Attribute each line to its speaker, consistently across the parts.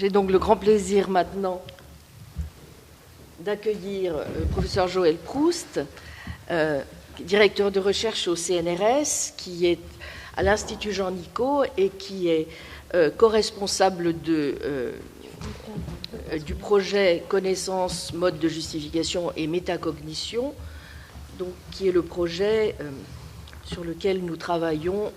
Speaker 1: J'ai donc le grand plaisir maintenant d'accueillir le professeur Joël Proust, directeur de recherche au CNRS, qui est à l'Institut Jean Nicot et qui est co-responsable du projet Connaissance, mode de justification et métacognition, donc, qui est le projet sur lequel nous travaillons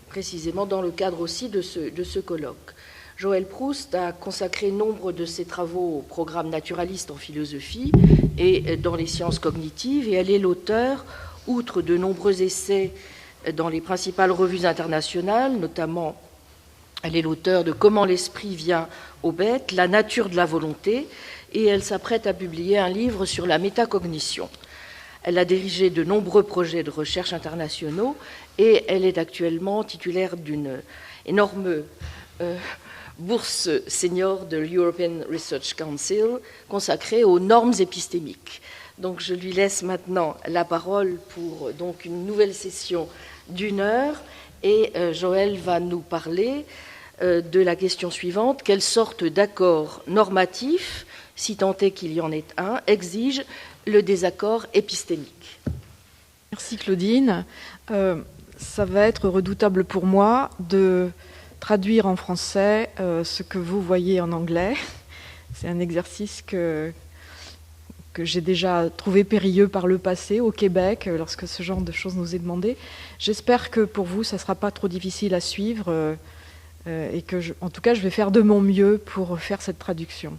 Speaker 1: précisément dans le cadre aussi de ce colloque. Joël Proust a consacré nombre de ses travaux au programme naturaliste en philosophie et dans les sciences cognitives, et elle est l'auteur, outre de nombreux essais dans les principales revues internationales, notamment elle est l'auteur de Comment l'esprit vient aux bêtes, La nature de la volonté, et elle s'apprête à publier un livre sur la métacognition. Elle a dirigé de nombreux projets de recherche internationaux et elle est actuellement titulaire d'une énorme bourse senior de l'European Research Council consacrée aux normes épistémiques. Donc je lui laisse maintenant la parole pour donc une nouvelle session d'1 heure et Joël va nous parler de la question suivante: quelle sorte d'accord normatif, si tant est qu'il y en ait un, exige le désaccord épistémique?
Speaker 2: Merci Claudine. Ça va être redoutable pour moi de traduire en français ce que vous voyez en anglais. C'est un exercice que j'ai déjà trouvé périlleux par le passé au Québec, lorsque ce genre de choses nous est demandé. J'espère que pour vous, ça ne sera pas trop difficile à suivre et que, en tout cas, je vais faire de mon mieux pour faire cette traduction.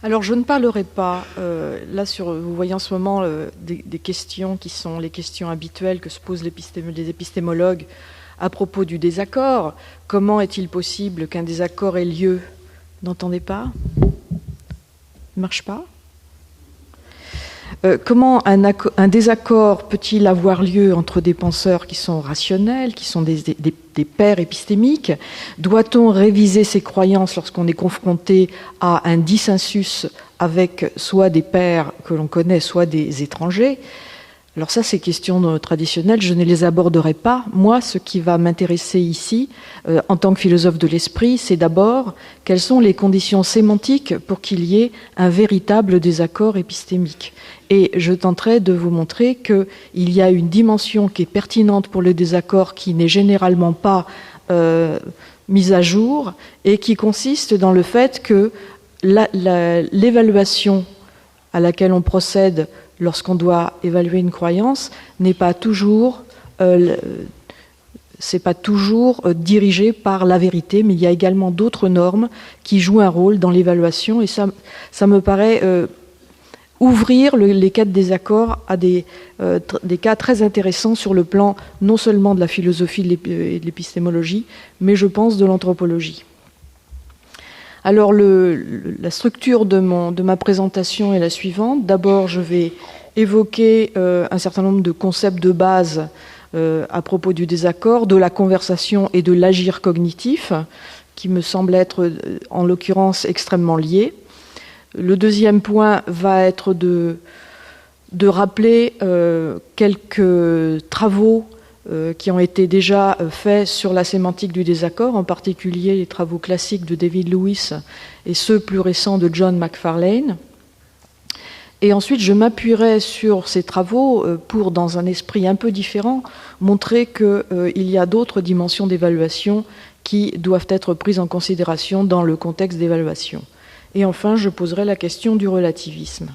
Speaker 2: Alors, je ne parlerai pas, vous voyez en ce moment des questions qui sont les questions habituelles que se posent les épistémologues à propos du désaccord. Comment est-il possible qu'un désaccord ait lieu? N'entendez pas? Ne marche pas? Comment un désaccord peut-il avoir lieu entre des penseurs qui sont rationnels, qui sont des pairs épistémiques? Doit-on réviser ses croyances lorsqu'on est confronté à un dissensus avec soit des pairs que l'on connaît, soit des étrangers? Alors ça, ces questions traditionnelles, je ne les aborderai pas. Moi, ce qui va m'intéresser ici, en tant que philosophe de l'esprit, c'est d'abord quelles sont les conditions sémantiques pour qu'il y ait un véritable désaccord épistémique. Et je tenterai de vous montrer qu'il y a une dimension qui est pertinente pour le désaccord, qui n'est généralement pas mise à jour, et qui consiste dans le fait que l'évaluation à laquelle on procède lorsqu'on doit évaluer une croyance n'est pas toujours dirigé par la vérité, mais il y a également d'autres normes qui jouent un rôle dans l'évaluation, et ça me paraît ouvrir les cas de désaccord à des cas très intéressants sur le plan non seulement de la philosophie et de l'épistémologie, mais je pense de l'anthropologie. Alors la structure de ma présentation est la suivante. D'abord, je vais évoquer un certain nombre de concepts de base à propos du désaccord, de la conversation et de l'agir cognitif, qui me semblent être en l'occurrence extrêmement liés. Le deuxième point va être de rappeler quelques travaux qui ont été déjà faits sur la sémantique du désaccord, en particulier les travaux classiques de David Lewis et ceux plus récents de John Macfarlane. Et ensuite, je m'appuierai sur ces travaux pour, dans un esprit un peu différent, montrer qu'il y a d'autres dimensions d'évaluation qui doivent être prises en considération dans le contexte d'évaluation. Et enfin, je poserai la question du relativisme.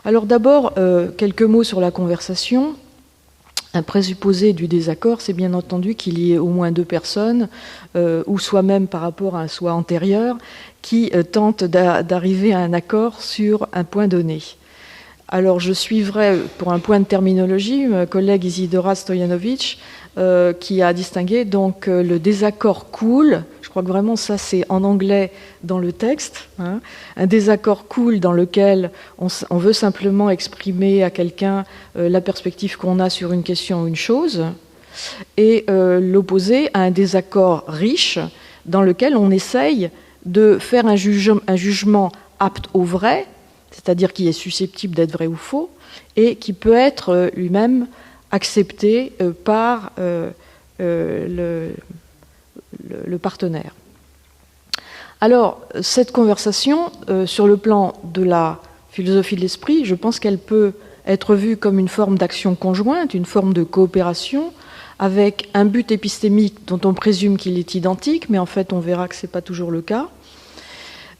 Speaker 2: Alors d'abord, quelques mots sur la conversation. Un présupposé du désaccord, c'est bien entendu qu'il y ait au moins deux personnes, ou soi-même par rapport à un soi antérieur, qui tentent d'arriver à un accord sur un point donné. Alors je suivrai, pour un point de terminologie, ma collègue Isidora Stojanovic, qui a distingué donc le désaccord cool. Je crois que vraiment ça c'est en anglais dans le texte, hein. Un désaccord cool dans lequel on veut simplement exprimer à quelqu'un la perspective qu'on a sur une question ou une chose, et l'opposé à un désaccord riche dans lequel on essaye de faire un jugement apte au vrai, c'est-à-dire qui est susceptible d'être vrai ou faux, et qui peut être lui-même accepté par le partenaire. Alors, cette conversation, sur le plan de la philosophie de l'esprit, je pense qu'elle peut être vue comme une forme d'action conjointe, une forme de coopération, avec un but épistémique dont on présume qu'il est identique, mais en fait on verra que ce n'est pas toujours le cas,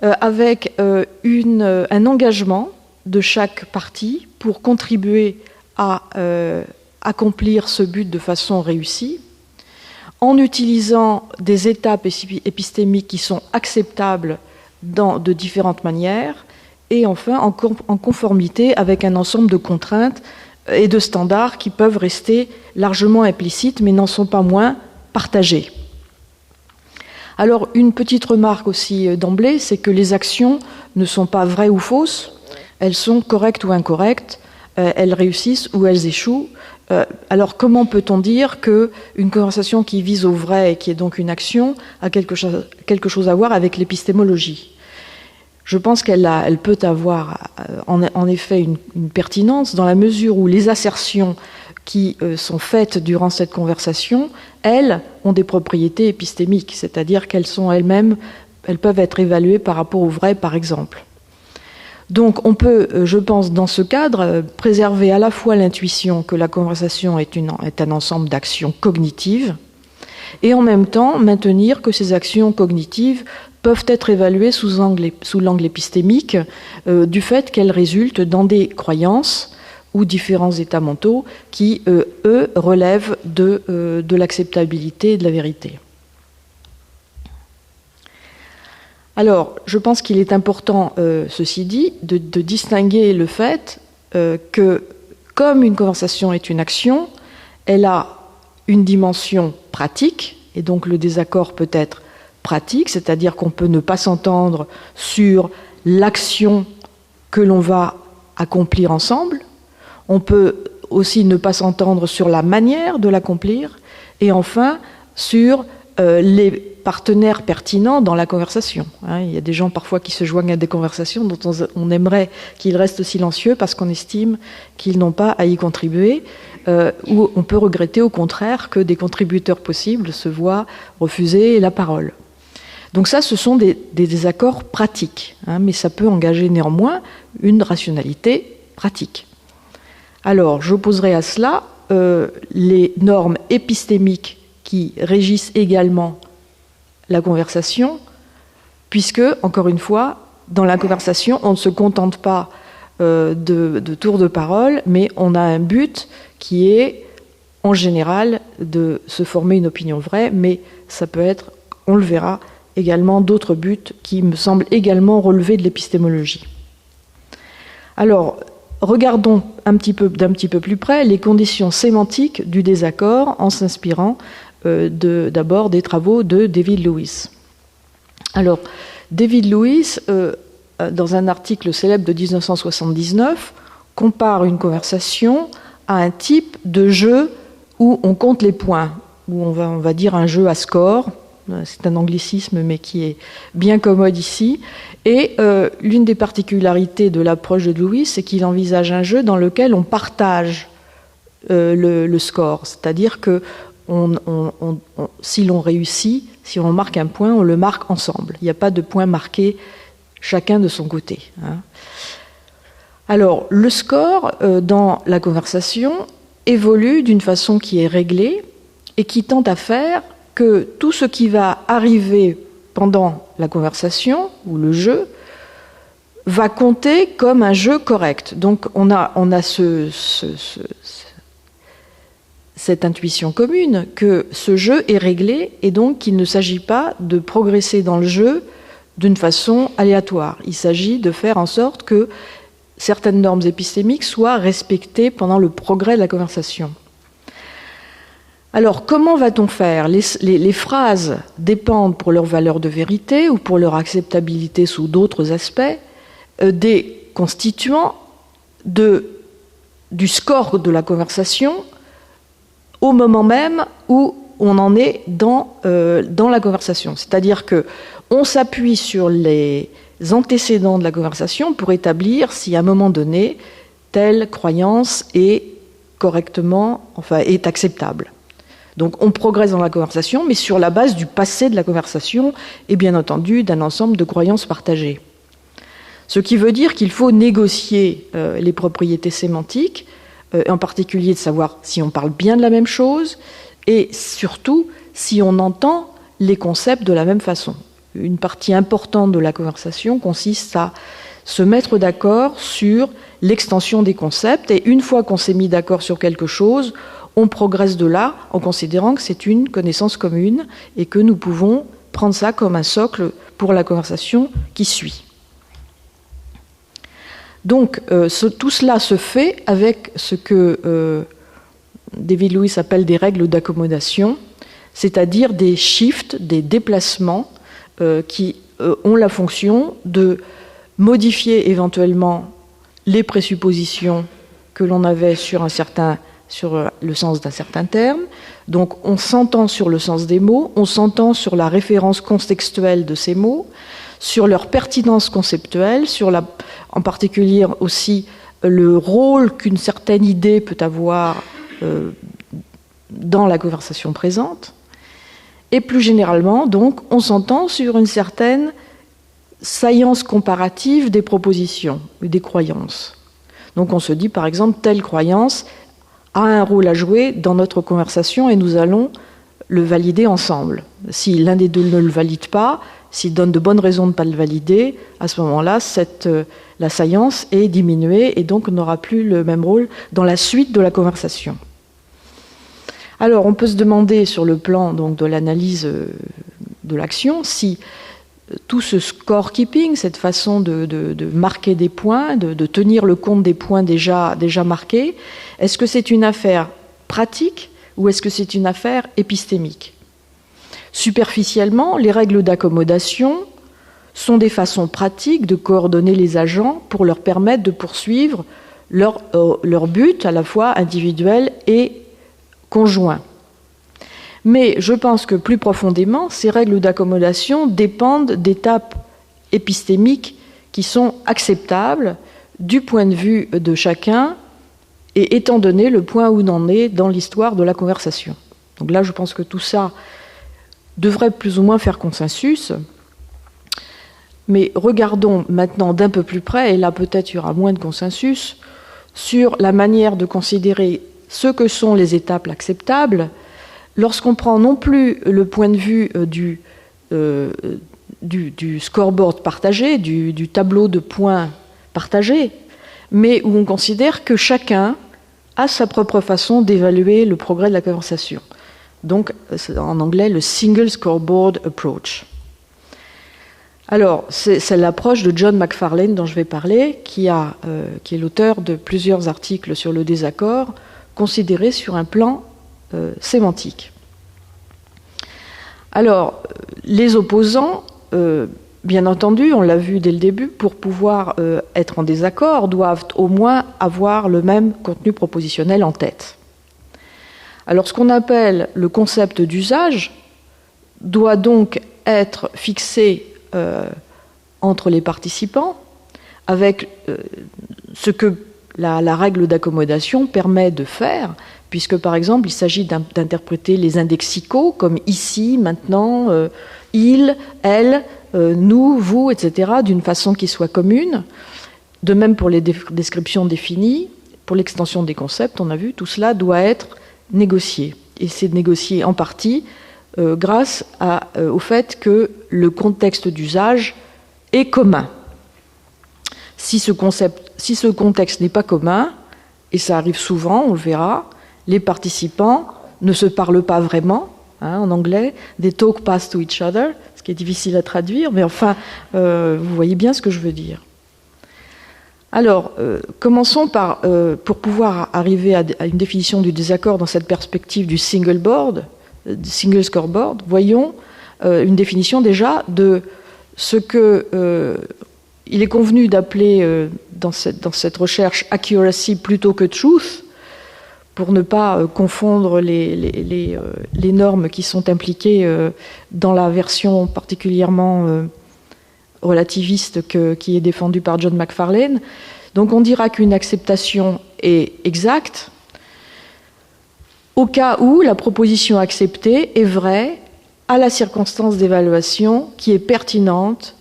Speaker 2: avec un engagement de chaque partie pour contribuer à accomplir ce but de façon réussie, en utilisant des étapes épistémiques qui sont acceptables de différentes manières, et enfin en conformité avec un ensemble de contraintes et de standards qui peuvent rester largement implicites, mais n'en sont pas moins partagés. Alors, une petite remarque aussi d'emblée, c'est que les actions ne sont pas vraies ou fausses, elles sont correctes ou incorrectes, elles réussissent ou elles échouent. Alors, comment peut-on dire qu'une conversation qui vise au vrai et qui est donc une action a quelque chose à voir avec l'épistémologie ? Je pense qu'elle peut avoir en effet une pertinence dans la mesure où les assertions qui sont faites durant cette conversation, elles, ont des propriétés épistémiques, c'est-à-dire qu'elles sont elles-mêmes, elles peuvent être évaluées par rapport au vrai, par exemple. Donc on peut, je pense, dans ce cadre, préserver à la fois l'intuition que la conversation est un ensemble d'actions cognitives, et en même temps maintenir que ces actions cognitives peuvent être évaluées sous l'angle épistémique du fait qu'elles résultent dans des croyances ou différents états mentaux qui, eux, relèvent de l'acceptabilité et de la vérité. Alors, je pense qu'il est important, ceci dit, de distinguer le fait que, comme une conversation est une action, elle a une dimension pratique, et donc le désaccord peut être pratique, c'est-à-dire qu'on peut ne pas s'entendre sur l'action que l'on va accomplir ensemble. On peut aussi ne pas s'entendre sur la manière de l'accomplir, et enfin sur les partenaires pertinents dans la conversation. Il y a des gens parfois qui se joignent à des conversations dont on aimerait qu'ils restent silencieux parce qu'on estime qu'ils n'ont pas à y contribuer, ou on peut regretter au contraire que des contributeurs possibles se voient refuser la parole. Donc ça, ce sont des désaccords pratiques, mais ça peut engager néanmoins une rationalité pratique. Alors, j'opposerai à cela les normes épistémiques qui régissent également la conversation, puisque, encore une fois, dans la conversation, on ne se contente pas de tours de parole, mais on a un but qui est, en général, de se former une opinion vraie, mais ça peut être, on le verra, également d'autres buts qui me semblent également relever de l'épistémologie. Alors, regardons d'un petit peu plus près les conditions sémantiques du désaccord en s'inspirant d'abord des travaux de David Lewis. Alors, David Lewis, dans un article célèbre de 1979, compare une conversation à un type de jeu où on compte les points, où on va dire un jeu à score. C'est un anglicisme, mais qui est bien commode ici. Et l'une des particularités de l'approche de Lewis, c'est qu'il envisage un jeu dans lequel on partage le score. C'est-à-dire que si l'on réussit, si on marque un point, on le marque ensemble. Il n'y a pas de point marqué chacun de son côté. Alors, le score dans la conversation évolue d'une façon qui est réglée et qui tend à faire que tout ce qui va arriver pendant la conversation ou le jeu va compter comme un jeu correct. Donc on a cette intuition commune que ce jeu est réglé et donc qu'il ne s'agit pas de progresser dans le jeu d'une façon aléatoire. Il s'agit de faire en sorte que certaines normes épistémiques soient respectées pendant le progrès de la conversation. Alors, comment va-t-on faire ? Les phrases dépendent pour leur valeur de vérité ou pour leur acceptabilité sous d'autres aspects des constituants du score de la conversation au moment même où on en est dans la conversation. C'est-à-dire qu'on s'appuie sur les antécédents de la conversation pour établir si à un moment donné, telle croyance est acceptable. Donc on progresse dans la conversation, mais sur la base du passé de la conversation et bien entendu d'un ensemble de croyances partagées. Ce qui veut dire qu'il faut négocier les propriétés sémantiques, en particulier de savoir si on parle bien de la même chose et surtout si on entend les concepts de la même façon. Une partie importante de la conversation consiste à se mettre d'accord sur l'extension des concepts et une fois qu'on s'est mis d'accord sur quelque chose, on progresse de là en considérant que c'est une connaissance commune et que nous pouvons prendre ça comme un socle pour la conversation qui suit. Donc tout cela se fait avec ce que David Lewis appelle des règles d'accommodation, c'est-à-dire des shifts, des déplacements qui ont la fonction de modifier éventuellement les présuppositions que l'on avait sur le sens d'un certain terme. Donc on s'entend sur le sens des mots, on s'entend sur la référence contextuelle de ces mots, sur leur pertinence conceptuelle, en particulier aussi le rôle qu'une certaine idée peut avoir dans la conversation présente. Et plus généralement, donc, on s'entend sur une certaine saillance comparative des propositions, des croyances. Donc on se dit, par exemple, telle croyance a un rôle à jouer dans notre conversation et nous allons le valider ensemble. Si l'un des deux ne le valide pas, s'il donne de bonnes raisons de ne pas le valider, à ce moment-là, la saillance est diminuée et donc on n'aura plus le même rôle dans la suite de la conversation. Alors, on peut se demander sur le plan donc, de l'analyse de l'action si tout ce score-keeping, cette façon de marquer des points, de tenir le compte des points déjà marqués, est-ce que c'est une affaire pratique ou est-ce que c'est une affaire épistémique ? Superficiellement, les règles d'accommodation sont des façons pratiques de coordonner les agents pour leur permettre de poursuivre leur but à la fois individuel et conjoint. Mais je pense que plus profondément, ces règles d'accommodation dépendent d'étapes épistémiques qui sont acceptables du point de vue de chacun et étant donné le point où on en est dans l'histoire de la conversation. Donc là, je pense que tout ça devrait plus ou moins faire consensus. Mais regardons maintenant d'un peu plus près, et là peut-être il y aura moins de consensus, sur la manière de considérer ce que sont les étapes acceptables, lorsqu'on prend non plus le point de vue du scoreboard partagé, du tableau de points partagé, mais où on considère que chacun a sa propre façon d'évaluer le progrès de la conversation. Donc, en anglais, le single scoreboard approach. Alors, c'est l'approche de John Macfarlane dont je vais parler, qui est l'auteur de plusieurs articles sur le désaccord, considérés sur un plan sémantique. Alors, les opposants, bien entendu, on l'a vu dès le début, pour pouvoir être en désaccord, doivent au moins avoir le même contenu propositionnel en tête. Alors, ce qu'on appelle le concept d'usage doit donc être fixé entre les participants avec ce que la règle d'accommodation permet de faire, puisque par exemple il s'agit d'interpréter les indexicaux comme ici, maintenant, il, elle, nous, vous, etc., d'une façon qui soit commune. De même pour les descriptions définies, pour l'extension des concepts, on a vu, tout cela doit être négocié. Et c'est négocié en partie grâce au fait que le contexte d'usage est commun. Si ce contexte n'est pas commun, et ça arrive souvent, on le verra, les participants ne se parlent pas vraiment, en anglais, they talk past to each other, ce qui est difficile à traduire, mais enfin, vous voyez bien ce que je veux dire. Alors, commençons par, pour pouvoir arriver à une définition du désaccord dans cette perspective du single scoreboard, voyons une définition déjà de ce que il est convenu d'appeler dans cette recherche accuracy plutôt que truth, pour ne pas confondre les normes qui sont impliquées dans la version particulièrement relativiste qui est défendue par John Macfarlane. Donc on dira qu'une acceptation est exacte au cas où la proposition acceptée est vraie à la circonstance d'évaluation qui est pertinente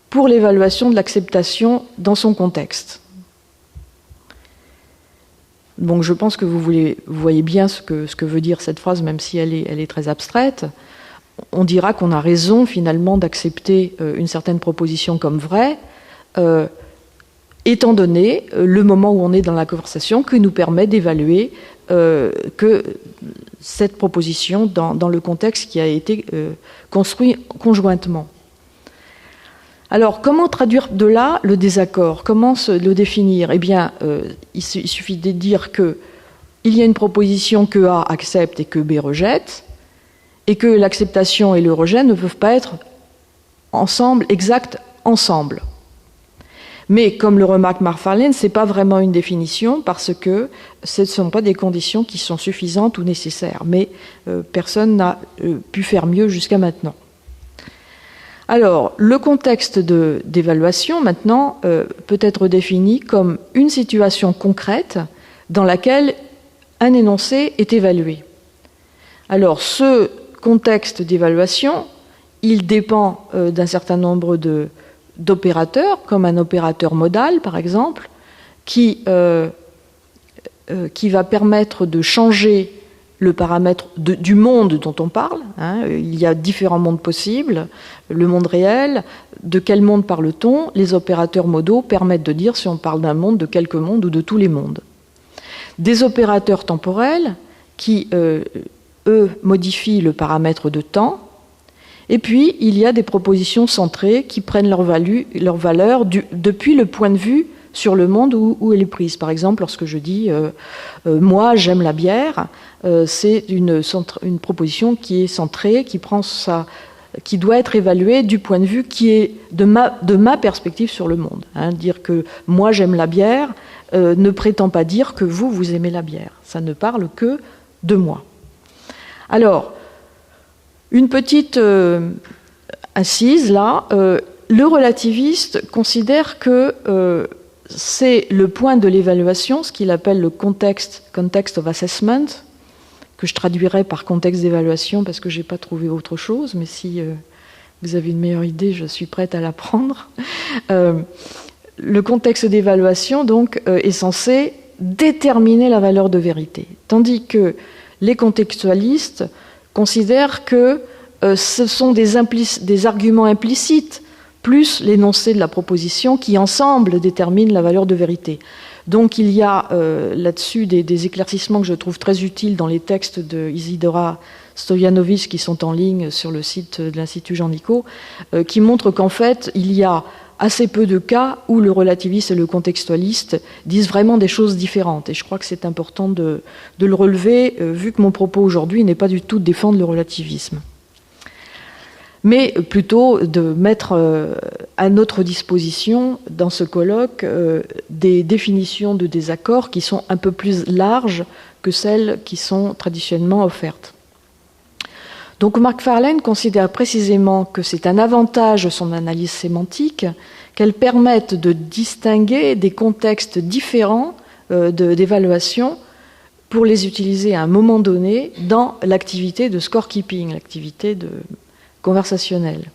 Speaker 2: pour l'évaluation de l'acceptation dans son contexte. Donc je pense que vous voyez bien ce que veut dire cette phrase, même si elle est très abstraite. On dira qu'on a raison finalement d'accepter une certaine proposition comme vraie, étant donné le moment où on est dans la conversation qui nous permet d'évaluer que cette proposition dans le contexte qui a été construit conjointement. Alors, comment traduire de là le désaccord? Comment le définir? Eh bien, il suffit de dire qu'il y a une proposition que A accepte et que B rejette, et que l'acceptation et le rejet ne peuvent pas être exacts ensemble. Mais, comme le remarque Macfarlane, ce n'est pas vraiment une définition parce que ce ne sont pas des conditions qui sont suffisantes ou nécessaires. Mais personne n'a pu faire mieux jusqu'à maintenant. Alors, le contexte d'évaluation, maintenant, peut être défini comme une situation concrète dans laquelle un énoncé est évalué. Alors, ce contexte d'évaluation, il dépend d'un certain nombre d'opérateurs, comme un opérateur modal, par exemple, qui va permettre de changer le paramètre du monde dont on parle. Il y a différents mondes possibles. Le monde réel, de quel monde parle-t-on? Les opérateurs modaux permettent de dire si on parle d'un monde, de quelques mondes ou de tous les mondes. Des opérateurs temporels qui, eux, modifient le paramètre de temps. Et puis, il y a des propositions centrées qui prennent leur valeur depuis le point de vue sur le monde où elle est prise. Par exemple, lorsque je dis moi, j'aime la bière, c'est une proposition qui est centrée, qui doit être évaluée du point de vue qui est de ma perspective sur le monde. Dire que moi, j'aime la bière ne prétend pas dire que vous aimez la bière. Ça ne parle que de moi. Alors, une petite incise là, le relativiste considère que c'est le point de l'évaluation, ce qu'il appelle le context of assessment, que je traduirais par contexte d'évaluation parce que je n'ai pas trouvé autre chose, mais si vous avez une meilleure idée, je suis prête à la prendre. Le contexte d'évaluation, donc, est censé déterminer la valeur de vérité, tandis que les contextualistes considèrent que ce sont des arguments implicites plus l'énoncé de la proposition qui, ensemble, déterminent la valeur de vérité. Donc il y a là-dessus des éclaircissements que je trouve très utiles dans les textes de Isidora Stojanovic qui sont en ligne sur le site de l'Institut Jean Nicot, qui montrent qu'en fait, il y a assez peu de cas où le relativiste et le contextualiste disent vraiment des choses différentes. Et je crois que c'est important de le relever, vu que mon propos aujourd'hui n'est pas du tout de défendre le relativisme, mais plutôt de mettre à notre disposition, dans ce colloque, des définitions de désaccord qui sont un peu plus larges que celles qui sont traditionnellement offertes. Donc Macfarlane considère précisément que c'est un avantage de son analyse sémantique qu'elle permette de distinguer des contextes différents d'évaluation pour les utiliser à un moment donné dans l'activité de scorekeeping, l'activité conversationnelle.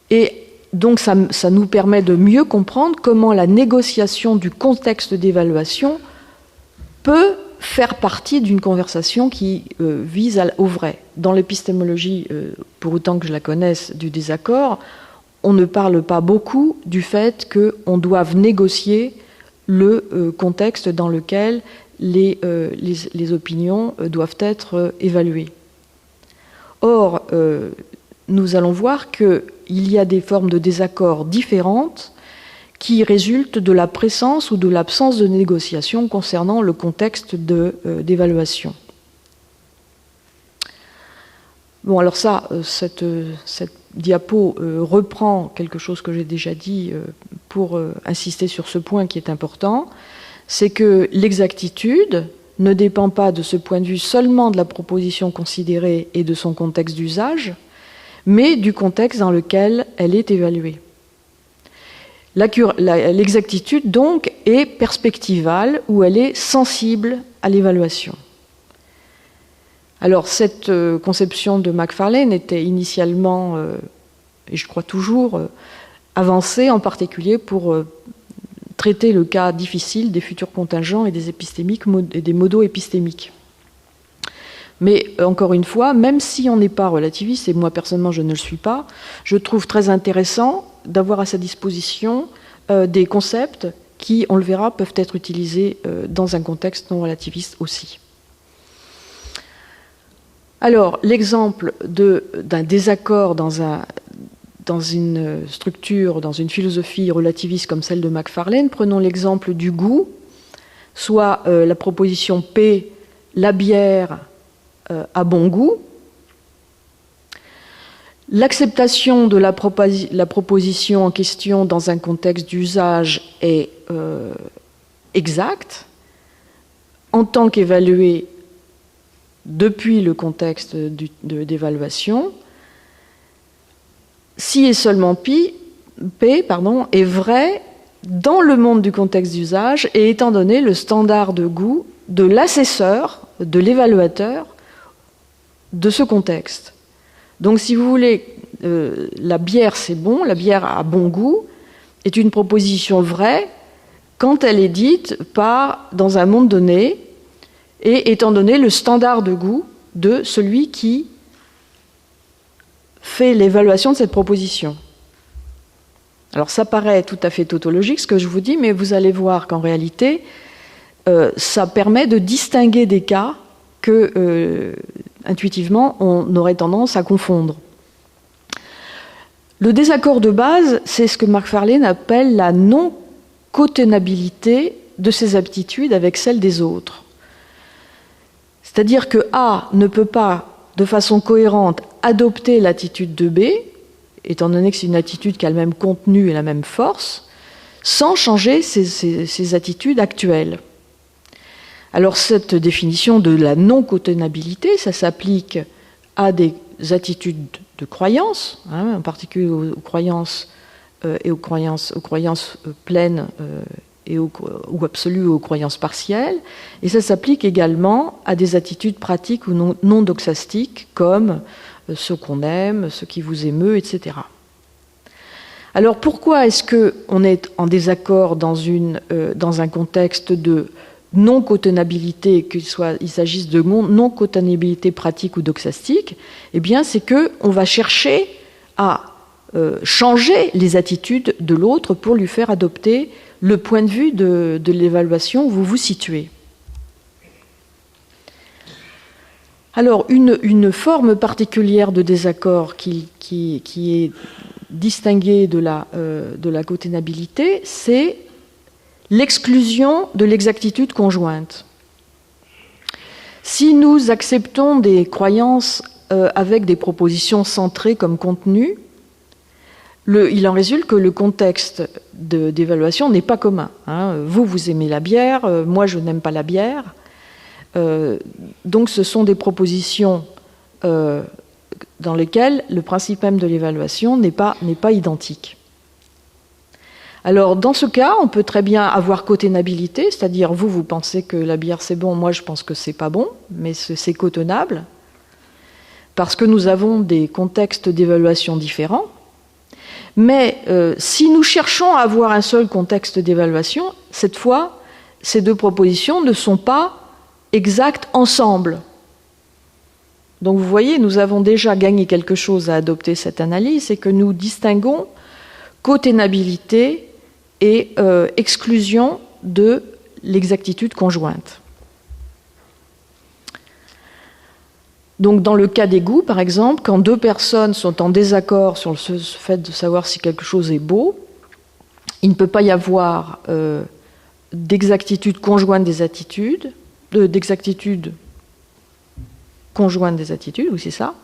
Speaker 2: Et donc ça nous permet de mieux comprendre comment la négociation du contexte d'évaluation peut faire partie d'une conversation qui vise au vrai. Dans l'épistémologie, pour autant que je la connaisse, du désaccord, on ne parle pas beaucoup du fait qu'on doive négocier le contexte dans lequel les opinions doivent être évaluées. Or, nous allons voir qu'il y a des formes de désaccord différentes qui résultent de la présence ou de l'absence de négociation concernant le contexte d'évaluation. Bon, alors cette diapo reprend quelque chose que j'ai déjà dit pour insister sur ce point qui est important, c'est que l'exactitude ne dépend pas de ce point de vue seulement de la proposition considérée et de son contexte d'usage, mais du contexte dans lequel elle est évaluée. L'exactitude, donc, est perspectivale ou elle est sensible à l'évaluation. Alors cette conception de Macfarlane était initialement, et je crois toujours, avancée en particulier pour traiter le cas difficile des futurs contingents et des épistémiques et des modaux épistémiques. Mais encore une fois, même si on n'est pas relativiste, et moi personnellement je ne le suis pas, je trouve très intéressant d'avoir à sa disposition des concepts qui, on le verra, peuvent être utilisés dans un contexte non relativiste aussi. Alors, l'exemple d'un désaccord dans une structure, dans une philosophie relativiste comme celle de Macfarlane, prenons l'exemple du goût, soit la proposition P, la bière a bon goût. L'acceptation de la proposition en question dans un contexte d'usage est exacte, en tant qu'évaluée depuis le contexte d'évaluation, si et seulement P est vrai dans le monde du contexte d'usage et étant donné le standard de goût de l'assesseur, de l'évaluateur de ce contexte. Donc si vous voulez, la bière c'est bon, la bière a bon goût, est une proposition vraie quand elle est dite dans un monde donné et étant donné le standard de goût de celui qui fait l'évaluation de cette proposition. Alors ça paraît tout à fait tautologique ce que je vous dis, mais vous allez voir qu'en réalité, ça permet de distinguer des cas que, intuitivement, on aurait tendance à confondre. Le désaccord de base, c'est ce que Macfarlane appelle la non-cotenabilité de ses aptitudes avec celles des autres. C'est-à-dire que A ne peut pas, de façon cohérente, adopter l'attitude de B, étant donné que c'est une attitude qui a le même contenu et la même force, sans changer ses attitudes actuelles. Alors cette définition de la non-cotenabilité, ça s'applique à des attitudes de croyance, en particulier aux croyances et aux croyances pleines ou absolues ou aux croyances partielles, et ça s'applique également à des attitudes pratiques ou non doxastiques comme ce qu'on aime, ce qui vous émeut, etc. Alors pourquoi est-ce qu'on est en désaccord dans un contexte de non-cotenabilité, qu'il s'agisse de non-cotenabilité pratique ou doxastique? Eh bien, c'est qu'on va chercher à changer les attitudes de l'autre pour lui faire adopter le point de vue de l'évaluation où vous vous situez. Alors, une forme particulière de désaccord qui est distinguée de la cotenabilité, c'est l'exclusion de l'exactitude conjointe. Si nous acceptons des croyances avec des propositions centrées comme contenu, il en résulte que le contexte d'évaluation n'est pas commun. Vous aimez la bière, moi je n'aime pas la bière. Donc ce sont des propositions dans lesquelles le principe même de l'évaluation n'est pas identique. Alors dans ce cas, on peut très bien avoir cotenabilité, c'est-à-dire vous pensez que la bière c'est bon, moi je pense que c'est pas bon, mais c'est cotenable, parce que nous avons des contextes d'évaluation différents. Mais si nous cherchons à avoir un seul contexte d'évaluation, cette fois, ces deux propositions ne sont pas exactes ensemble. Donc vous voyez, nous avons déjà gagné quelque chose à adopter cette analyse, c'est que nous distinguons cotenabilité et exclusion de l'exactitude conjointe. Donc dans le cas des goûts, par exemple, quand deux personnes sont en désaccord sur le fait de savoir si quelque chose est beau, il ne peut pas y avoir d'exactitude conjointe des attitudes, d'exactitude conjointe des attitudes, oui c'est ça.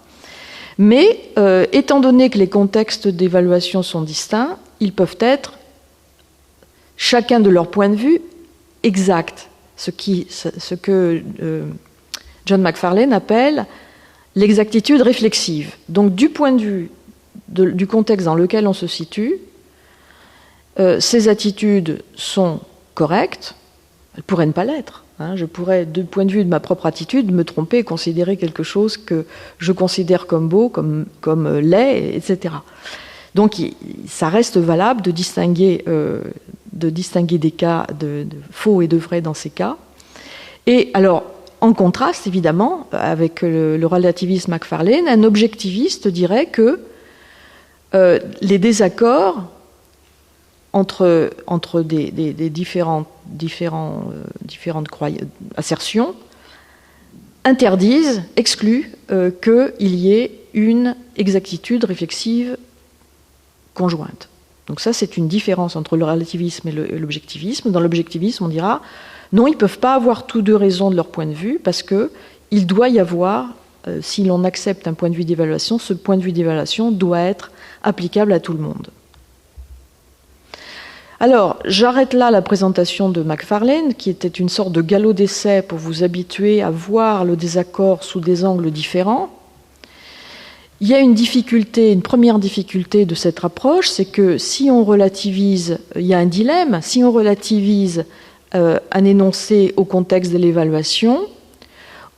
Speaker 2: Mais étant donné que les contextes d'évaluation sont distincts, ils peuvent être, chacun de leur point de vue, exacts. Ce que John Macfarlane appelle l'exactitude réflexive. Donc du point de vue du contexte dans lequel on se situe, ces attitudes sont correctes, Elle pourrait ne pas l'être. Je pourrais, du point de vue de ma propre attitude, me tromper et considérer quelque chose que je considère comme beau, comme laid, etc. Donc ça reste valable de distinguer des cas de faux et de vrai dans ces cas. Et alors, en contraste, évidemment, avec le relativisme Macfarlane, un objectiviste dirait que les désaccords entre des différentes assertions interdisent, excluent qu'il y ait une exactitude réflexive conjointe. Donc ça, c'est une différence entre le relativisme et l'objectivisme. Dans l'objectivisme, on dira non, ils ne peuvent pas avoir tous deux raison de leur point de vue parce qu'il doit y avoir, si l'on accepte un point de vue d'évaluation, ce point de vue d'évaluation doit être applicable à tout le monde. Alors, j'arrête là la présentation de Macfarlane, qui était une sorte de galop d'essai pour vous habituer à voir le désaccord sous des angles différents. Il y a une première difficulté de cette approche, c'est que si on relativise, il y a un dilemme, si on relativise un énoncé au contexte de l'évaluation,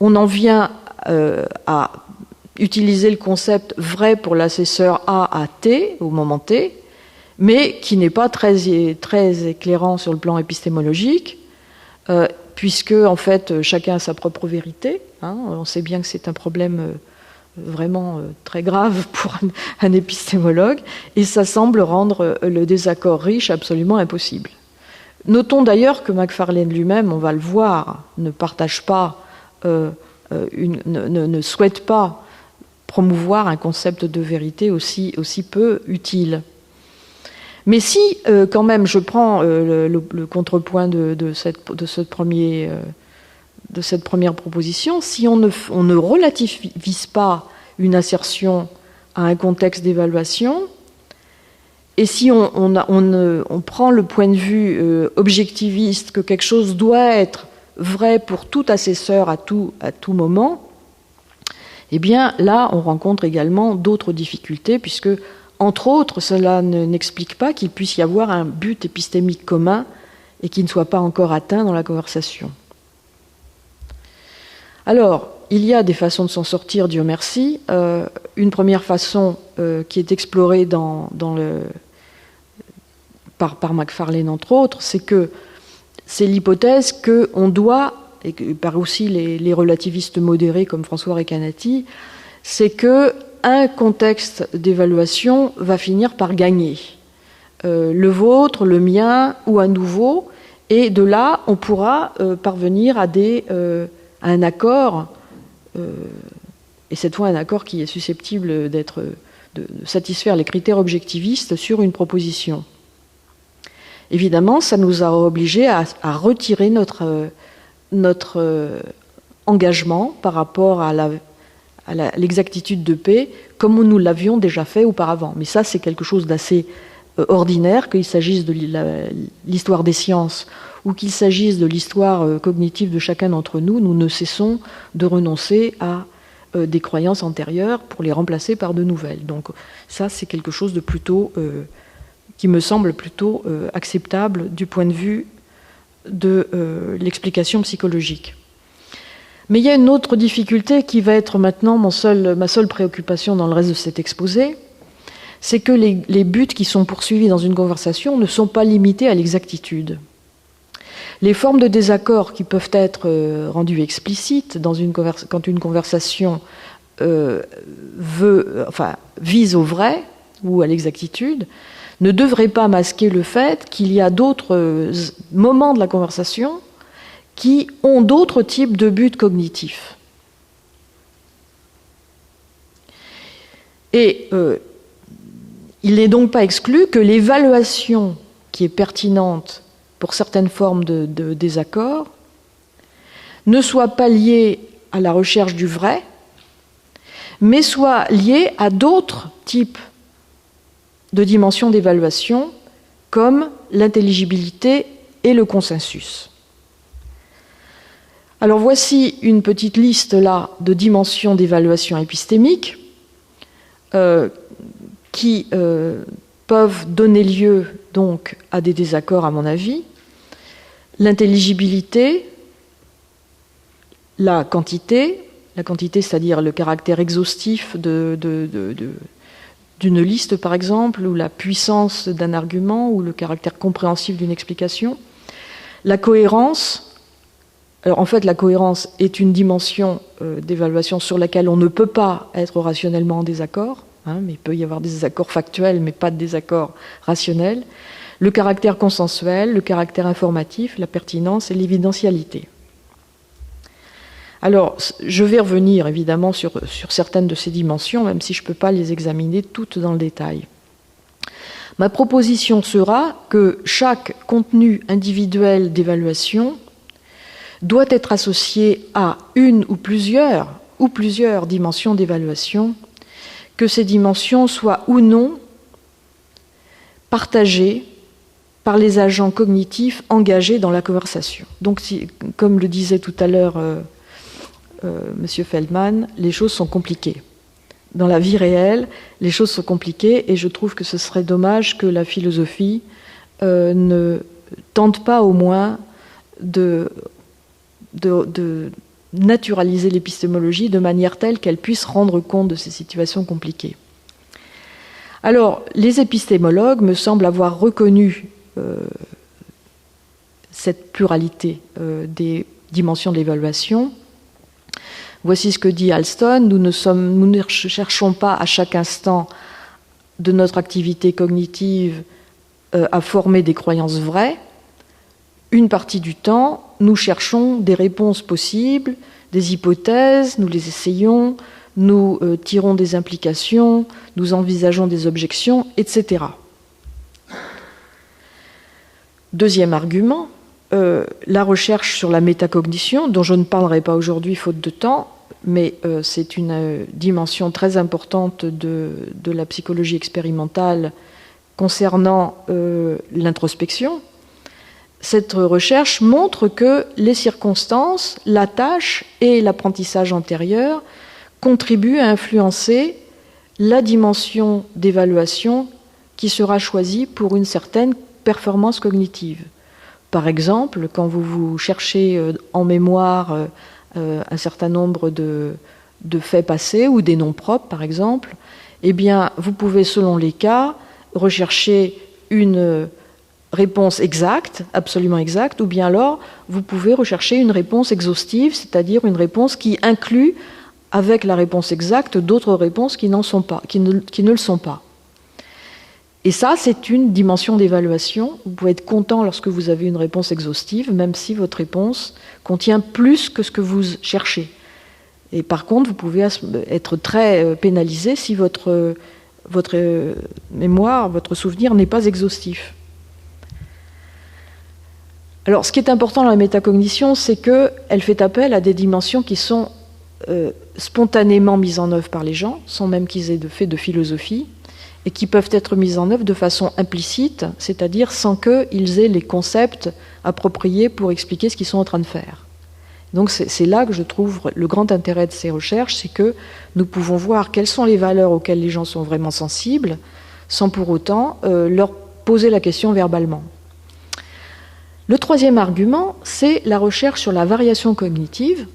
Speaker 2: on en vient à utiliser le concept vrai pour l'assesseur A à T, au moment T, mais qui n'est pas très éclairant sur le plan épistémologique, puisque en fait chacun a sa propre vérité. On sait bien que c'est un problème vraiment très grave pour un épistémologue, et ça semble rendre le désaccord riche absolument impossible. Notons d'ailleurs que Macfarlane lui-même, on va le voir, ne partage pas, ne souhaite pas promouvoir un concept de vérité aussi peu utile. Mais si, quand même, je prends le contrepoint de cette première proposition, si on ne relativise pas une assertion à un contexte d'évaluation, et si on prend le point de vue objectiviste que quelque chose doit être vrai pour tout assesseur à tout moment, eh bien là, on rencontre également d'autres difficultés, puisque entre autres, cela n'explique pas qu'il puisse y avoir un but épistémique commun et qui ne soit pas encore atteint dans la conversation. Alors, il y a des façons de s'en sortir, Dieu merci. Une première façon qui est explorée par Macfarlane, entre autres, c'est l'hypothèse qu'on doit, et par aussi les relativistes modérés comme François Recanati, c'est que un contexte d'évaluation va finir par gagner. Le vôtre, le mien ou un nouveau, et de là, on pourra parvenir à un accord, et cette fois un accord qui est susceptible de satisfaire les critères objectivistes sur une proposition. Évidemment, ça nous a obligés à retirer notre engagement par rapport à l'exactitude de P, comme nous l'avions déjà fait auparavant. Mais ça, c'est quelque chose d'assez ordinaire, qu'il s'agisse de l'histoire des sciences ou qu'il s'agisse de l'histoire cognitive de chacun d'entre nous, nous ne cessons de renoncer à des croyances antérieures pour les remplacer par de nouvelles. Donc ça, c'est quelque chose de plutôt qui me semble plutôt acceptable du point de vue de l'explication psychologique. Mais il y a une autre difficulté qui va être maintenant ma seule préoccupation dans le reste de cet exposé, c'est que les buts qui sont poursuivis dans une conversation ne sont pas limités à l'exactitude. Les formes de désaccord qui peuvent être rendues explicites quand une conversation vise au vrai ou à l'exactitude ne devraient pas masquer le fait qu'il y a d'autres moments de la conversation qui ont d'autres types de buts cognitifs. Et il n'est donc pas exclu que l'évaluation qui est pertinente pour certaines formes de désaccord ne soit pas liée à la recherche du vrai, mais soit liée à d'autres types de dimensions d'évaluation, comme l'intelligibilité et le consensus. Alors voici une petite liste là de dimensions d'évaluation épistémique qui peuvent donner lieu donc à des désaccords, à mon avis. l'intelligibilité, la quantité, c'est-à-dire le caractère exhaustif d'une liste par exemple, ou la puissance d'un argument, ou le caractère compréhensif d'une explication. La cohérence, alors en fait la cohérence est une dimension d'évaluation sur laquelle on ne peut pas être rationnellement en désaccord, mais il peut y avoir des désaccords factuels mais pas de désaccords rationnels. Le caractère consensuel, le caractère informatif, la pertinence et l'évidentialité. Alors, je vais revenir évidemment sur certaines de ces dimensions, même si je ne peux pas les examiner toutes dans le détail. Ma proposition sera que chaque contenu individuel d'évaluation doit être associé à une ou plusieurs dimensions d'évaluation, que ces dimensions soient ou non partagées par les agents cognitifs engagés dans la conversation. Donc, comme le disait tout à l'heure M. Feldman, les choses sont compliquées. Dans la vie réelle, les choses sont compliquées et je trouve que ce serait dommage que la philosophie ne tente pas au moins de naturaliser l'épistémologie de manière telle qu'elle puisse rendre compte de ces situations compliquées. Alors, les épistémologues me semblent avoir reconnu cette pluralité des dimensions de l'évaluation. Voici ce que dit Alston: nous ne cherchons pas à chaque instant de notre activité cognitive à former des croyances vraies. Une partie du temps, nous cherchons des réponses possibles, des hypothèses, nous les essayons, nous tirons des implications, nous envisageons des objections, etc. Deuxième argument, la recherche sur la métacognition, dont je ne parlerai pas aujourd'hui faute de temps, mais c'est une dimension très importante de la psychologie expérimentale concernant l'introspection. Cette recherche montre que les circonstances, la tâche et l'apprentissage antérieur contribuent à influencer la dimension d'évaluation qui sera choisie pour une certaine performance cognitive. Par exemple, quand vous cherchez en mémoire un certain nombre de faits passés ou des noms propres, par exemple, eh bien, vous pouvez, selon les cas, rechercher une réponse exacte, absolument exacte, ou bien alors vous pouvez rechercher une réponse exhaustive, c'est-à-dire une réponse qui inclut avec la réponse exacte d'autres réponses qui ne le sont pas. Et ça, c'est une dimension d'évaluation. Vous pouvez être content lorsque vous avez une réponse exhaustive, même si votre réponse contient plus que ce que vous cherchez. Et par contre, vous pouvez être très pénalisé si votre mémoire, votre souvenir n'est pas exhaustif. Alors, ce qui est important dans la métacognition, c'est qu'elle fait appel à des dimensions qui sont spontanément mises en œuvre par les gens, sans même qu'ils aient fait de philosophie, et qui peuvent être mises en œuvre de façon implicite, c'est-à-dire sans qu'ils aient les concepts appropriés pour expliquer ce qu'ils sont en train de faire. Donc c'est là que je trouve le grand intérêt de ces recherches, c'est que nous pouvons voir quelles sont les valeurs auxquelles les gens sont vraiment sensibles, sans pour autant leur poser la question verbalement. Le troisième argument, c'est la recherche sur la variation cognitive,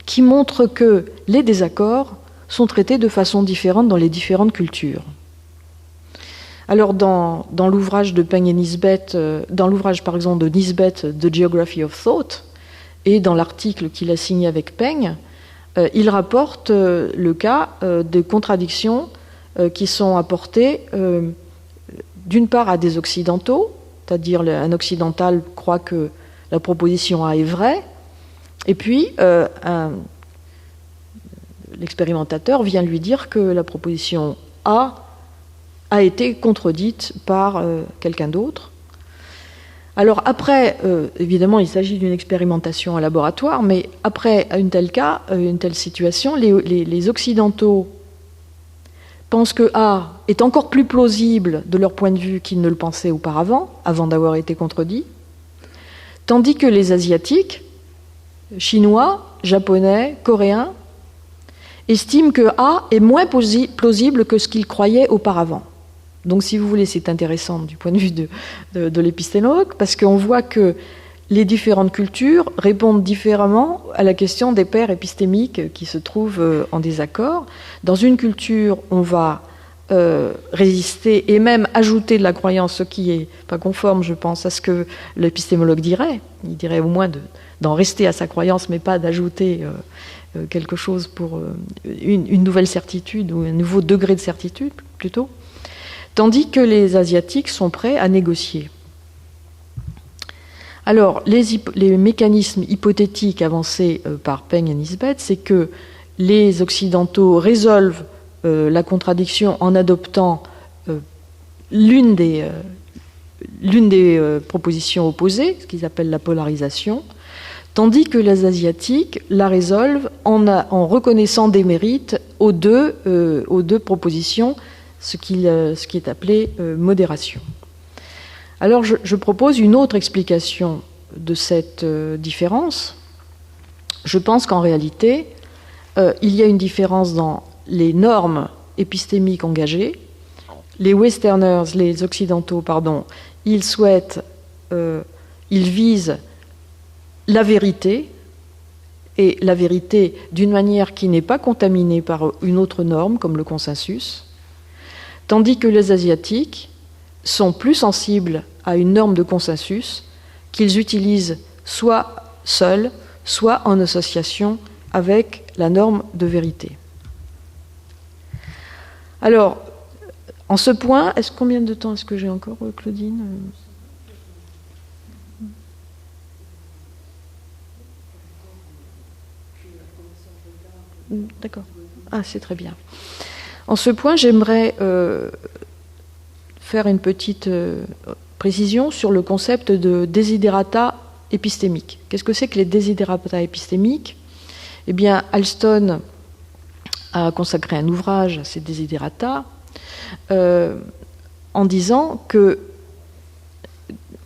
Speaker 2: qui montre que les désaccords sont traités de façon différente dans les différentes cultures. Alors dans l'ouvrage de Peng et Nisbet, dans l'ouvrage par exemple de Nisbet, The Geography of Thought, et dans l'article qu'il a signé avec Peng, il rapporte le cas de contradictions qui sont apportées d'une part à des occidentaux, c'est-à-dire un occidental croit que la proposition A est vraie, et puis l'expérimentateur vient lui dire que la proposition A a été contredite par quelqu'un d'autre. Alors après, évidemment, il s'agit d'une expérimentation en laboratoire, mais après une telle situation, les Occidentaux pensent que A est encore plus plausible de leur point de vue qu'ils ne le pensaient auparavant, avant d'avoir été contredit, tandis que les Asiatiques, Chinois, Japonais, Coréens, estiment que A est moins plausible que ce qu'ils croyaient auparavant. Donc, si vous voulez, c'est intéressant du point de vue de l'épistémologue, parce qu'on voit que les différentes cultures répondent différemment à la question des paires épistémiques qui se trouvent en désaccord. Dans une culture, on va résister et même ajouter de la croyance, ce qui n'est pas conforme, je pense, à ce que l'épistémologue dirait. Il dirait au moins d'en rester à sa croyance, mais pas d'ajouter quelque chose pour une nouvelle certitude ou un nouveau degré de certitude, plutôt. Tandis que les Asiatiques sont prêts à négocier. Alors, les mécanismes hypothétiques avancés par Peng et Nisbet, c'est que les Occidentaux résolvent la contradiction en adoptant l'une des propositions opposées, ce qu'ils appellent la polarisation, tandis que les Asiatiques la résolvent en reconnaissant des mérites aux deux propositions, ce qui est appelé modération. Alors je propose une autre explication de cette différence. Je pense qu'en réalité, il y a une différence dans les normes épistémiques engagées. Les Westerners, les Occidentaux, ils visent la vérité, et la vérité d'une manière qui n'est pas contaminée par une autre norme, comme le consensus, tandis que les Asiatiques sont plus sensibles à une norme de consensus qu'ils utilisent soit seuls, soit en association avec la norme de vérité. Alors, en ce point, combien de temps est-ce que j'ai encore, Claudine ? D'accord. Ah, c'est très bien. En ce point, j'aimerais faire une petite précision sur le concept de desiderata épistémique. Qu'est-ce que c'est que les desiderata épistémiques ? Eh bien, Alston a consacré un ouvrage à ces desiderata en disant que,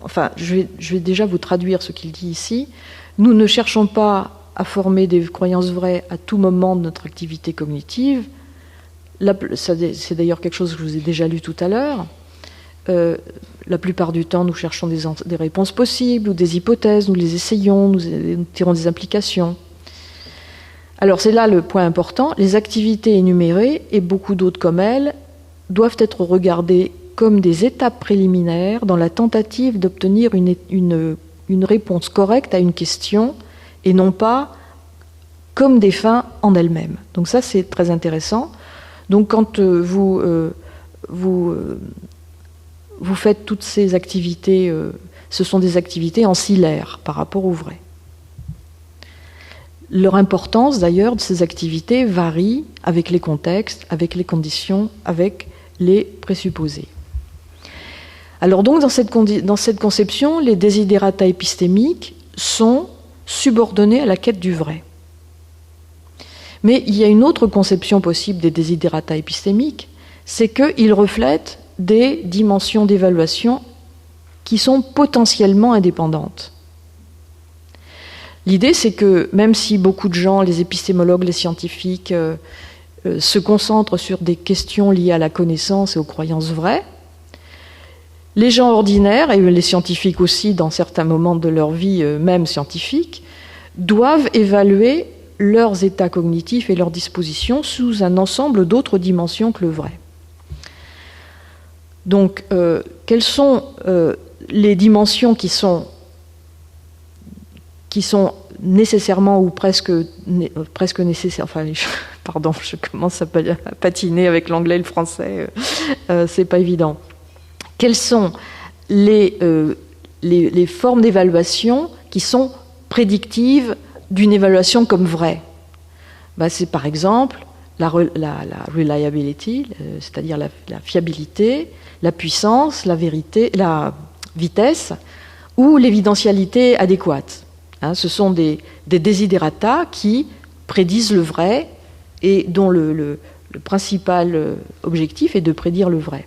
Speaker 2: enfin, je vais déjà vous traduire ce qu'il dit ici. Nous ne cherchons pas à former des croyances vraies à tout moment de notre activité cognitive. C'est d'ailleurs quelque chose que je vous ai déjà lu tout à l'heure. La plupart du temps, nous cherchons des réponses possibles ou des hypothèses, nous les essayons, nous tirons des implications. Alors c'est là le point important. Les activités énumérées, et beaucoup d'autres comme elles, doivent être regardées comme des étapes préliminaires dans la tentative d'obtenir une réponse correcte à une question, et non pas comme des fins en elles-mêmes. Donc ça, c'est très intéressant. Donc quand vous faites toutes ces activités, ce sont des activités ancillaires par rapport au vrai. Leur importance, d'ailleurs, de ces activités varie avec les contextes, avec les conditions, avec les présupposés. Alors donc, dans cette conception, les desiderata épistémiques sont subordonnés à la quête du vrai. Mais il y a une autre conception possible des desiderata épistémiques, c'est qu'ils reflètent des dimensions d'évaluation qui sont potentiellement indépendantes. L'idée, c'est que même si beaucoup de gens, les épistémologues, les scientifiques, se concentrent sur des questions liées à la connaissance et aux croyances vraies, les gens ordinaires, et les scientifiques aussi dans certains moments de leur vie, même scientifique, doivent évaluer leurs états cognitifs et leurs dispositions sous un ensemble d'autres dimensions que le vrai. Donc, quelles sont les dimensions qui sont nécessairement ou presque nécessaires, enfin, pardon, je commence à patiner avec l'anglais et le français, c'est pas évident. Quelles sont les formes d'évaluation qui sont prédictives d'une évaluation comme vraie ? C'est par exemple la reliability, c'est-à-dire la fiabilité, la puissance, la vérité, la vitesse ou l'évidentialité adéquate. Ce sont des desiderata qui prédisent le vrai et dont le principal objectif est de prédire le vrai.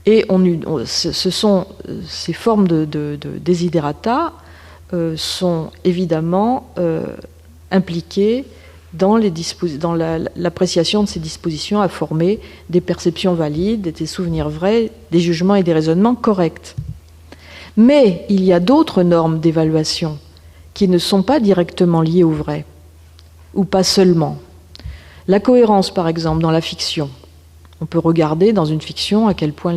Speaker 2: Et ce sont ces formes de desiderata sont évidemment impliquées dans l'appréciation de ces dispositions à former des perceptions valides, des souvenirs vrais, des jugements et des raisonnements corrects. Mais il y a d'autres normes d'évaluation qui ne sont pas directement liées au vrai, ou pas seulement. La cohérence, par exemple, dans la fiction. On peut regarder dans une fiction à quel point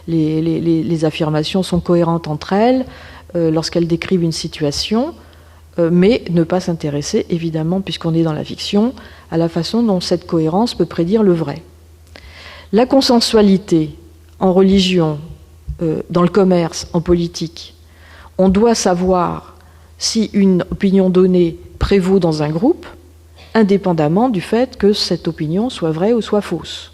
Speaker 2: les affirmations sont cohérentes entre elles lorsqu'elles décrivent une situation, mais ne pas s'intéresser, évidemment, puisqu'on est dans la fiction, à la façon dont cette cohérence peut prédire le vrai. La consensualité en religion, dans le commerce, en politique, on doit savoir si une opinion donnée prévaut dans un groupe, indépendamment du fait que cette opinion soit vraie ou soit fausse.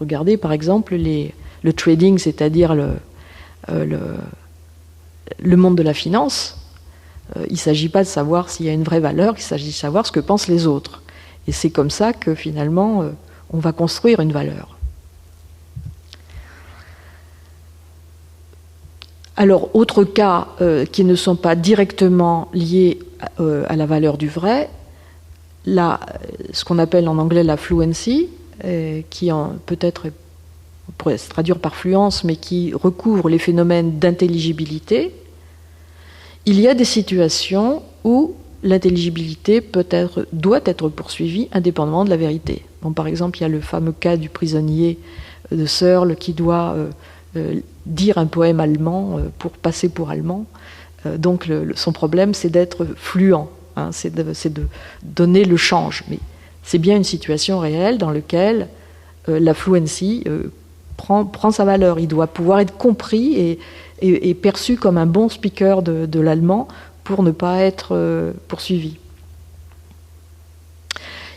Speaker 2: Regardez par exemple le trading, c'est-à-dire le monde de la finance. Il ne s'agit pas de savoir s'il y a une vraie valeur, il s'agit de savoir ce que pensent les autres. Et c'est comme ça que finalement, on va construire une valeur. Alors, autres cas qui ne sont pas directement liés à la valeur du vrai, ce qu'on appelle en anglais la fluency, qui peut-être pourrait se traduire par fluence, mais qui recouvre les phénomènes d'intelligibilité. Il y a des situations où l'intelligibilité doit être poursuivie indépendamment de la vérité. Bon, par exemple, il y a le fameux cas du prisonnier de Searle qui doit dire un poème allemand pour passer pour allemand. Donc son problème, c'est d'être fluent, hein, c'est de donner le change. Mais c'est bien une situation réelle dans laquelle la fluency prend sa valeur. Il doit pouvoir être compris et perçu comme un bon speaker de l'allemand pour ne pas être poursuivi.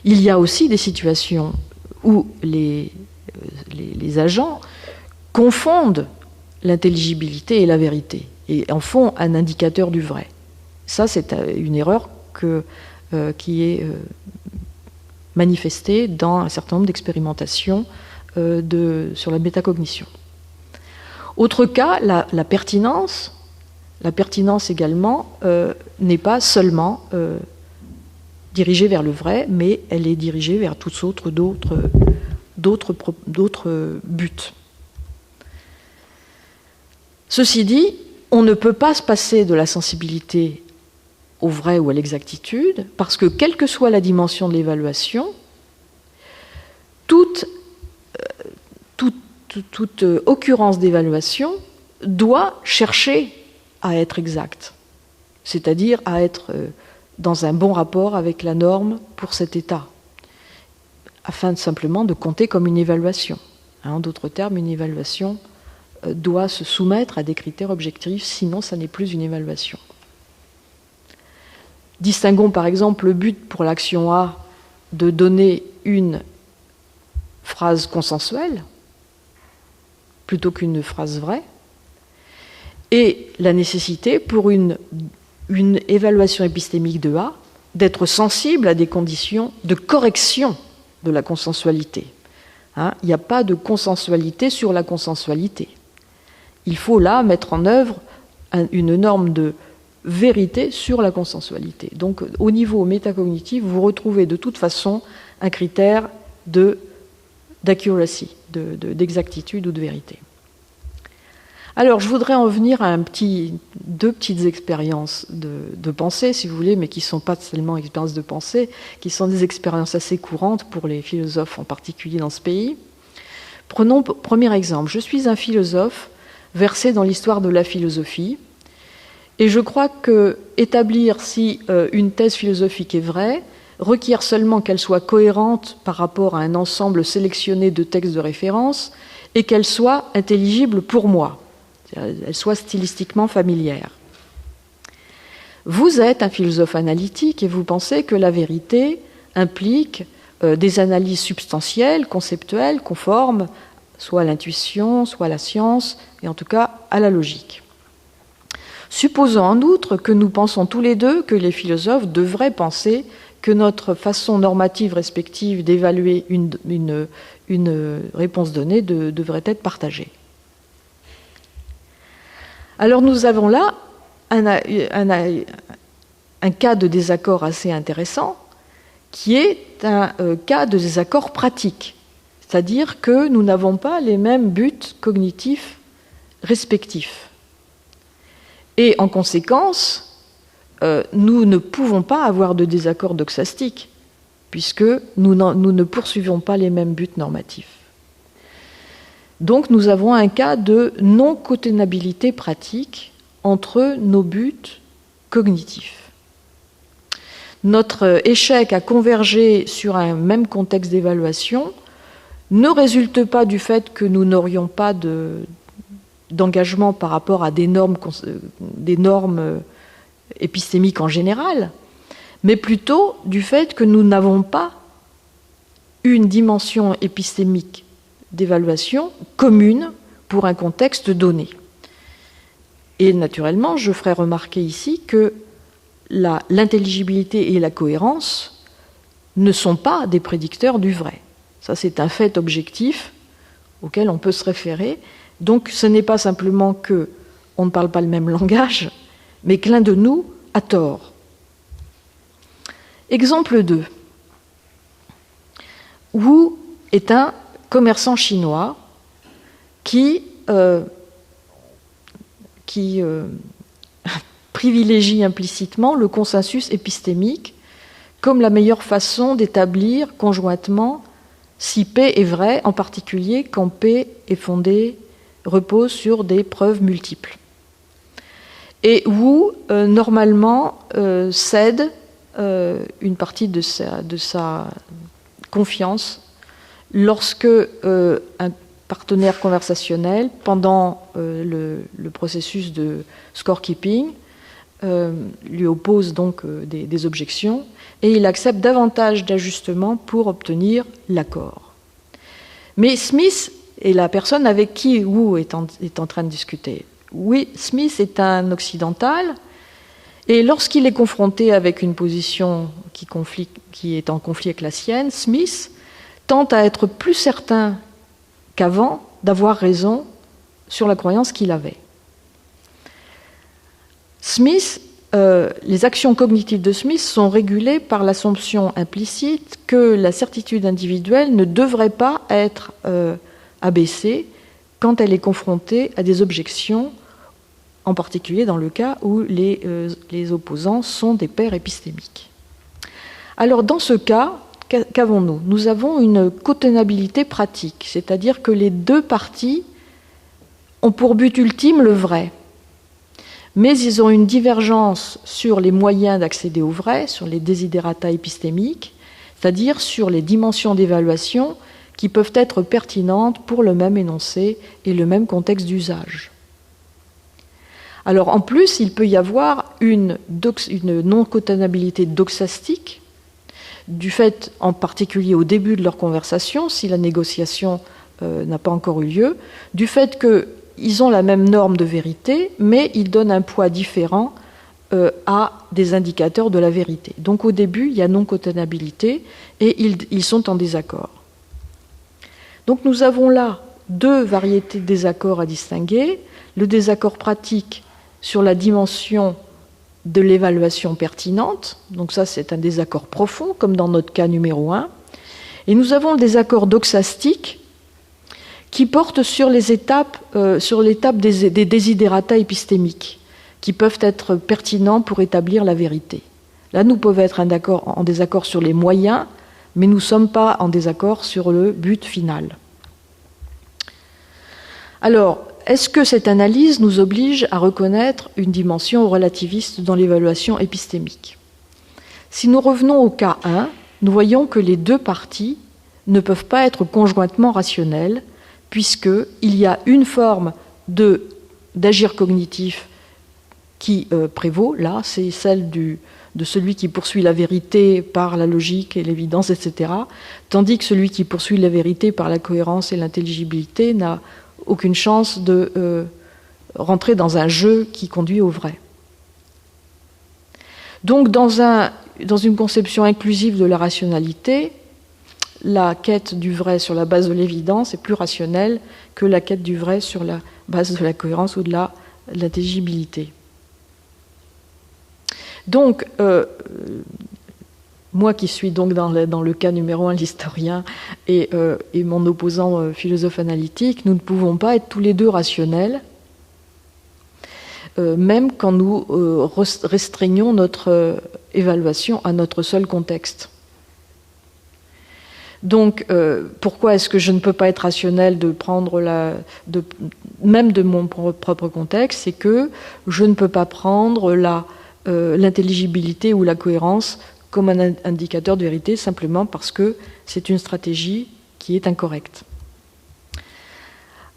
Speaker 2: Il y a aussi des situations où les agents confondent l'intelligibilité et la vérité et en font un indicateur du vrai. Ça, c'est une erreur qui est manifestée dans un certain nombre d'expérimentations sur la métacognition. Autre cas, la pertinence. La pertinence également n'est pas seulement dirigée vers le vrai, mais elle est dirigée vers toutes sortes d'autres buts. Ceci dit, on ne peut pas se passer de la sensibilité au vrai ou à l'exactitude, parce que quelle que soit la dimension de l'évaluation, toute occurrence d'évaluation doit chercher à être exacte, c'est-à-dire à être dans un bon rapport avec la norme pour cet état, afin simplement de compter comme une évaluation. En d'autres termes, une évaluation doit se soumettre à des critères objectifs, sinon ça n'est plus une évaluation. Distinguons par exemple le but pour l'action A de donner une phrase consensuelle plutôt qu'une phrase vraie, et la nécessité pour une évaluation épistémique de A d'être sensible à des conditions de correction de la consensualité. Il n'y a pas de consensualité sur la consensualité. Il faut là mettre en œuvre une norme de vérité sur la consensualité. Donc au niveau métacognitif, vous retrouvez de toute façon un critère d'accuracy, d'exactitude ou de vérité. Alors je voudrais en venir à deux petites expériences de pensée, si vous voulez, mais qui ne sont pas seulement expériences de pensée, qui sont des expériences assez courantes pour les philosophes en particulier dans ce pays. Prenons premier exemple. Je suis un philosophe versé dans l'histoire de la philosophie, et je crois que établir si une thèse philosophique est vraie requiert seulement qu'elle soit cohérente par rapport à un ensemble sélectionné de textes de référence et qu'elle soit intelligible pour moi, qu'elle soit stylistiquement familière. Vous êtes un philosophe analytique et vous pensez que la vérité implique des analyses substantielles, conceptuelles, conformes soit à l'intuition, soit à la science, et en tout cas à la logique. Supposons en outre que nous pensons tous les deux que les philosophes devraient penser que notre façon normative respective d'évaluer une réponse donnée devrait être partagée. Alors nous avons là un cas de désaccord assez intéressant, qui est un cas de désaccord pratique, c'est-à-dire que nous n'avons pas les mêmes buts cognitifs respectifs. Et en conséquence, nous ne pouvons pas avoir de désaccord doxastique, puisque nous ne poursuivons pas les mêmes buts normatifs. Donc nous avons un cas de non-cotenabilité pratique entre nos buts cognitifs. Notre échec à converger sur un même contexte d'évaluation ne résulte pas du fait que nous n'aurions pas d'engagement par rapport à des normes épistémiques en général, mais plutôt du fait que nous n'avons pas une dimension épistémique d'évaluation commune pour un contexte donné. Et naturellement, je ferai remarquer ici que l'intelligibilité et la cohérence ne sont pas des prédicteurs du vrai. Ça, c'est un fait objectif auquel on peut se référer. Donc, ce n'est pas simplement qu'on ne parle pas le même langage, mais que l'un de nous a tort. Exemple 2. Wu est un commerçant chinois qui privilégie implicitement le consensus épistémique comme la meilleure façon d'établir conjointement si P est vrai, en particulier quand P est repose sur des preuves multiples. Et Wu, normalement, cède une partie de sa confiance lorsque un partenaire conversationnel, pendant le processus de scorekeeping, lui oppose donc des objections, et il accepte davantage d'ajustements pour obtenir l'accord. Mais Smith est la personne avec qui Wu est en train de discuter. Oui, Smith est un occidental, et lorsqu'il est confronté avec une position qui est en conflit avec la sienne, Smith tente à être plus certain qu'avant d'avoir raison sur la croyance qu'il avait. Les actions cognitives de Smith sont régulées par l'assumption implicite que la certitude individuelle ne devrait pas être abaissée quand elle est confrontée à des objections, en particulier dans le cas où les opposants sont des pairs épistémiques. Alors dans ce cas, qu'avons-nous ? Nous avons une cotenabilité pratique, c'est-à-dire que les deux parties ont pour but ultime le vrai. Mais ils ont une divergence sur les moyens d'accéder au vrai, sur les desiderata épistémiques, c'est-à-dire sur les dimensions d'évaluation qui peuvent être pertinentes pour le même énoncé et le même contexte d'usage. Alors en plus, il peut y avoir une non-cotenabilité doxastique, du fait en particulier au début de leur conversation, si la négociation n'a pas encore eu lieu, du fait qu'ils ont la même norme de vérité, mais ils donnent un poids différent à des indicateurs de la vérité. Donc au début, il y a non-cotenabilité et ils sont en désaccord. Donc nous avons là deux variétés de désaccords à distinguer. Le désaccord pratique sur la dimension de l'évaluation pertinente, donc ça c'est un désaccord profond, comme dans notre cas numéro 1. Et nous avons le désaccord doxastique, qui porte sur l'étape des desiderata épistémiques, qui peuvent être pertinents pour établir la vérité. Là, nous pouvons être en désaccord sur les moyens, mais nous ne sommes pas en désaccord sur le but final. Alors, est-ce que cette analyse nous oblige à reconnaître une dimension relativiste dans l'évaluation épistémique ? Si nous revenons au cas 1, nous voyons que les deux parties ne peuvent pas être conjointement rationnelles, puisqu'il y a une forme d'agir cognitif qui prévaut, là, c'est celle de celui qui poursuit la vérité par la logique et l'évidence, etc., tandis que celui qui poursuit la vérité par la cohérence et l'intelligibilité n'a aucune chance de rentrer dans un jeu qui conduit au vrai. Donc, dans une conception inclusive de la rationalité, la quête du vrai sur la base de l'évidence est plus rationnelle que la quête du vrai sur la base de la cohérence ou de l'intelligibilité. Donc, moi qui suis donc dans le cas numéro 1, l'historien, et mon opposant philosophe analytique, nous ne pouvons pas être tous les deux rationnels. même quand nous restreignons notre évaluation à notre seul contexte. Donc, pourquoi est-ce que je ne peux pas être rationnel même de mon propre contexte? C'est que je ne peux pas prendre l'intelligibilité ou la cohérence comme un indicateur de vérité, simplement parce que c'est une stratégie qui est incorrecte.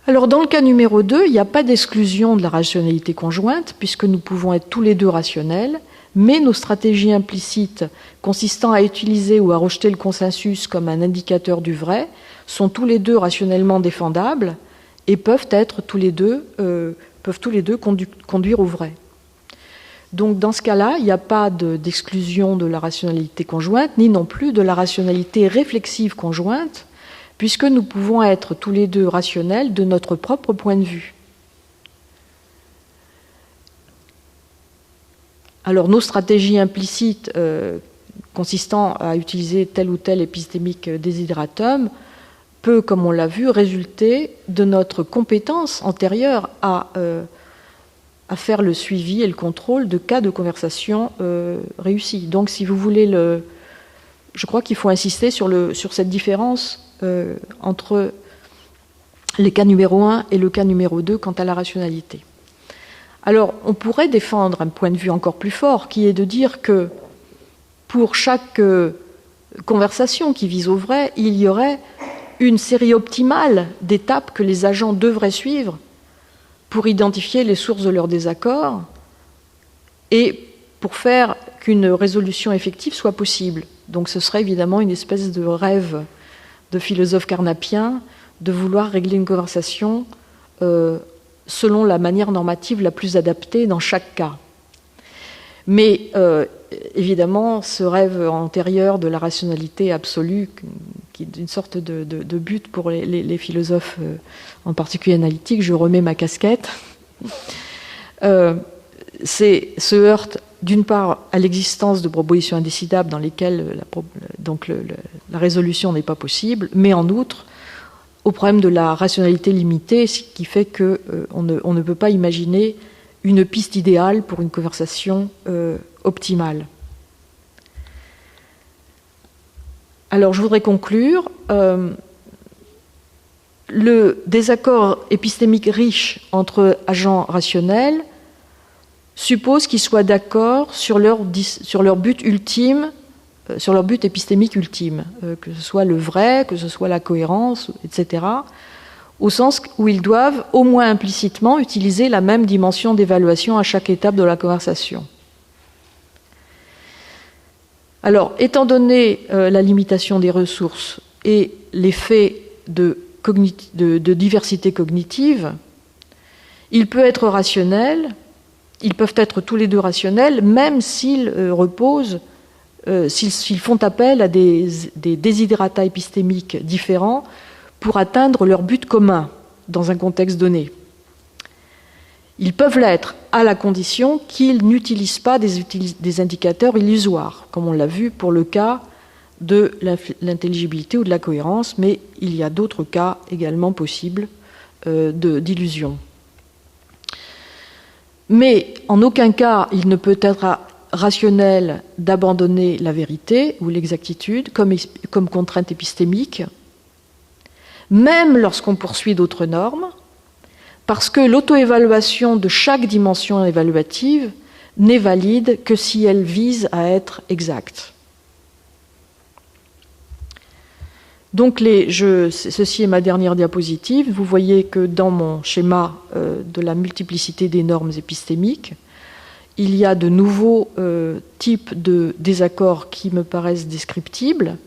Speaker 2: Alors, dans le cas numéro 2, il n'y a pas d'exclusion de la rationalité conjointe, puisque nous pouvons être tous les deux rationnels, mais nos stratégies implicites consistant à utiliser ou à rejeter le consensus comme un indicateur du vrai sont tous les deux rationnellement défendables et peuvent tous les deux conduire au vrai. Donc dans ce cas-là, il n'y a pas d'exclusion de la rationalité conjointe, ni non plus de la rationalité réflexive conjointe, puisque nous pouvons être tous les deux rationnels de notre propre point de vue. Alors nos stratégies implicites consistant à utiliser tel ou tel épistémique désidératum peut, comme on l'a vu, résulter de notre compétence antérieure à faire le suivi et le contrôle de cas de conversation réussis. Donc si vous voulez, je crois qu'il faut insister sur cette différence entre les cas numéro 1 et le cas numéro 2 quant à la rationalité. Alors, on pourrait défendre un point de vue encore plus fort, qui est de dire que pour chaque conversation qui vise au vrai, il y aurait une série optimale d'étapes que les agents devraient suivre pour identifier les sources de leurs désaccords et pour faire qu'une résolution effective soit possible. Donc ce serait évidemment une espèce de rêve de philosophe carnapien de vouloir régler une conversation selon la manière normative la plus adaptée dans chaque cas. Mais évidemment, ce rêve antérieur de la rationalité absolue, qui est une sorte de but pour les philosophes, en particulier analytiques, je remets ma casquette, se heurte d'une part à l'existence de propositions indécidables dans lesquelles la résolution n'est pas possible, mais en outre au problème de la rationalité limitée, ce qui fait qu'on ne peut pas imaginer une piste idéale pour une conversation optimale. Alors je voudrais conclure. Le désaccord épistémique riche entre agents rationnels suppose qu'ils soient d'accord sur leur but ultime, sur leur but épistémique ultime, que ce soit le vrai, que ce soit la cohérence, etc., au sens où ils doivent, au moins implicitement, utiliser la même dimension d'évaluation à chaque étape de la conversation. Alors, étant donné la limitation des ressources et l'effet de diversité cognitive, il peut être rationnel, ils peuvent être tous les deux rationnels, même s'ils reposent, s'ils font appel à des desiderata épistémiques différents pour atteindre leur but commun dans un contexte donné. Ils peuvent l'être à la condition qu'ils n'utilisent pas des indicateurs illusoires, comme on l'a vu pour le cas de l'intelligibilité ou de la cohérence, mais il y a d'autres cas également possibles d'illusion. Mais en aucun cas, il ne peut être rationnel d'abandonner la vérité ou l'exactitude comme contrainte épistémique, même lorsqu'on poursuit d'autres normes, parce que l'auto-évaluation de chaque dimension évaluative n'est valide que si elle vise à être exacte. Donc, ceci est ma dernière diapositive. Vous voyez que dans mon schéma de la multiplicité des normes épistémiques, il y a de nouveaux types de désaccords qui me paraissent descriptibles.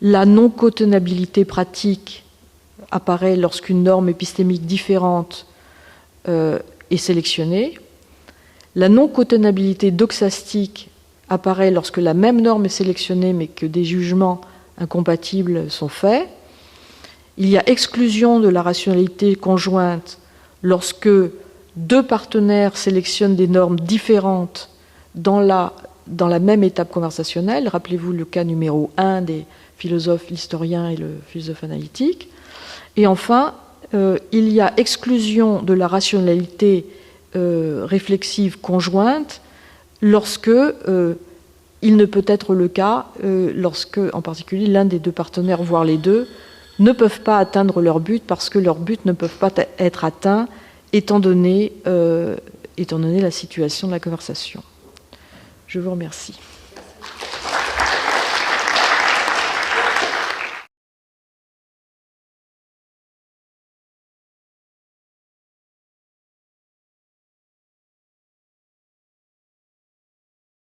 Speaker 2: La non-cotenabilité pratique apparaît lorsqu'une norme épistémique différente est sélectionnée. La non-cotenabilité doxastique apparaît lorsque la même norme est sélectionnée mais que des jugements incompatibles sont faits. Il y a exclusion de la rationalité conjointe lorsque deux partenaires sélectionnent des normes différentes dans la même étape conversationnelle. Rappelez-vous le cas numéro 1 des philosophes historiens et le philosophe analytique. Et enfin, il y a exclusion de la rationalité réflexive conjointe lorsque il ne peut être le cas lorsque, en particulier, l'un des deux partenaires, voire les deux, ne peuvent pas atteindre leur but parce que leurs buts ne peuvent pas être atteints étant donné la situation de la conversation. Je vous remercie.